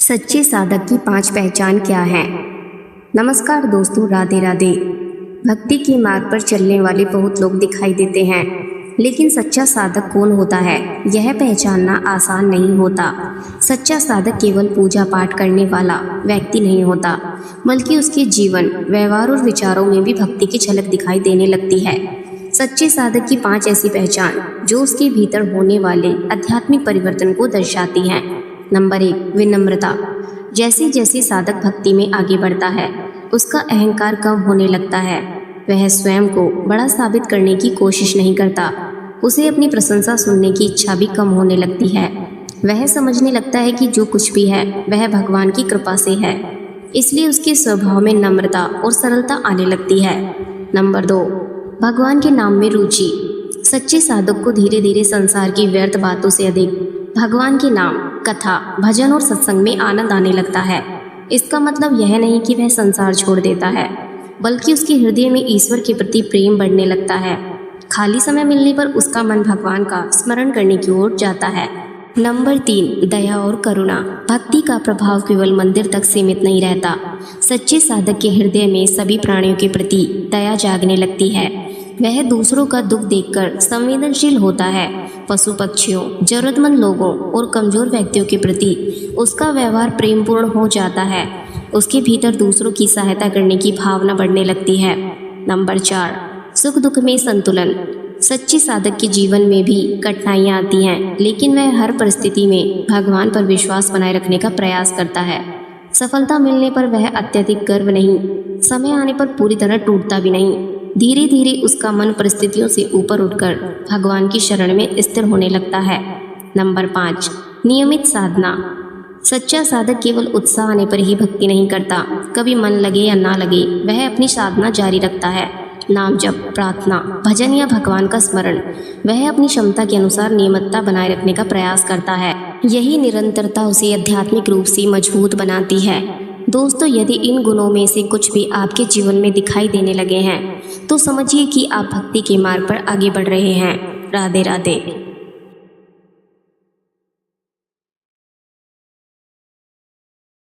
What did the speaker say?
सच्चे साधक की 5 पहचान क्या है। नमस्कार दोस्तों, राधे राधे। भक्ति के मार्ग पर चलने वाले बहुत लोग दिखाई देते हैं, लेकिन सच्चा साधक कौन होता है यह पहचानना आसान नहीं होता। सच्चा साधक केवल पूजा पाठ करने वाला व्यक्ति नहीं होता, बल्कि उसके जीवन, व्यवहार और विचारों में भी भक्ति की झलक दिखाई देने लगती है। सच्चे साधक की 5 ऐसी पहचान जो उसके भीतर होने वाले आध्यात्मिक परिवर्तन को दर्शाती हैं। नंबर 1, विनम्रता। जैसे जैसे साधक भक्ति में आगे बढ़ता है, उसका अहंकार कम होने लगता है। वह स्वयं को बड़ा साबित करने की कोशिश नहीं करता। उसे अपनी प्रशंसा सुनने की इच्छा भी कम होने लगती है। वह समझने लगता है कि जो कुछ भी है वह भगवान की कृपा से है, इसलिए उसके स्वभाव में नम्रता और सरलता आने लगती है। नंबर 2, भगवान के नाम में रुचि। सच्चे साधक को धीरे धीरे संसार की व्यर्थ बातों से अधिक भगवान के नाम, कथा, भजन और सत्संग में आनंद आने लगता है। इसका मतलब यह नहीं कि वह संसार छोड़ देता है, बल्कि उसके हृदय में ईश्वर के प्रति प्रेम बढ़ने लगता है। खाली समय मिलने पर उसका मन भगवान का स्मरण करने की ओर जाता है। नंबर 3, दया और करुणा। भक्ति का प्रभाव केवल मंदिर तक सीमित नहीं रहता। सच्चे साधक के हृदय में सभी प्राणियों के प्रति दया जागने लगती है। वह दूसरों का दुख देखकर संवेदनशील होता है। पशु पक्षियों, जरूरतमंद लोगों और कमजोर व्यक्तियों के प्रति उसका व्यवहार प्रेमपूर्ण हो जाता है। उसके भीतर दूसरों की सहायता करने की भावना बढ़ने लगती है। नंबर 4, सुख दुख में संतुलन। सच्चे साधक के जीवन में भी कठिनाइयाँ आती हैं, लेकिन वह हर परिस्थिति में भगवान पर विश्वास बनाए रखने का प्रयास करता है। सफलता मिलने पर वह अत्यधिक गर्व नहीं, समय आने पर पूरी तरह टूटता भी नहीं। धीरे धीरे उसका मन परिस्थितियों से ऊपर उठकर भगवान की शरण में स्थिर होने लगता है। नंबर 5, नियमित साधना। सच्चा साधक केवल उत्साह आने पर ही भक्ति नहीं करता। कभी मन लगे या ना लगे, वह अपनी साधना जारी रखता है। नाम जप, प्रार्थना, भजन या भगवान का स्मरण वह अपनी क्षमता के अनुसार नियमितता बनाए रखने का प्रयास करता है। यही निरंतरता उसे आध्यात्मिक रूप से मजबूत बनाती है। दोस्तों, यदि इन गुणों में से कुछ भी आपके जीवन में दिखाई देने लगे हैं, तो समझिए कि आप भक्ति के मार्ग पर आगे बढ़ रहे हैं। राधे राधे।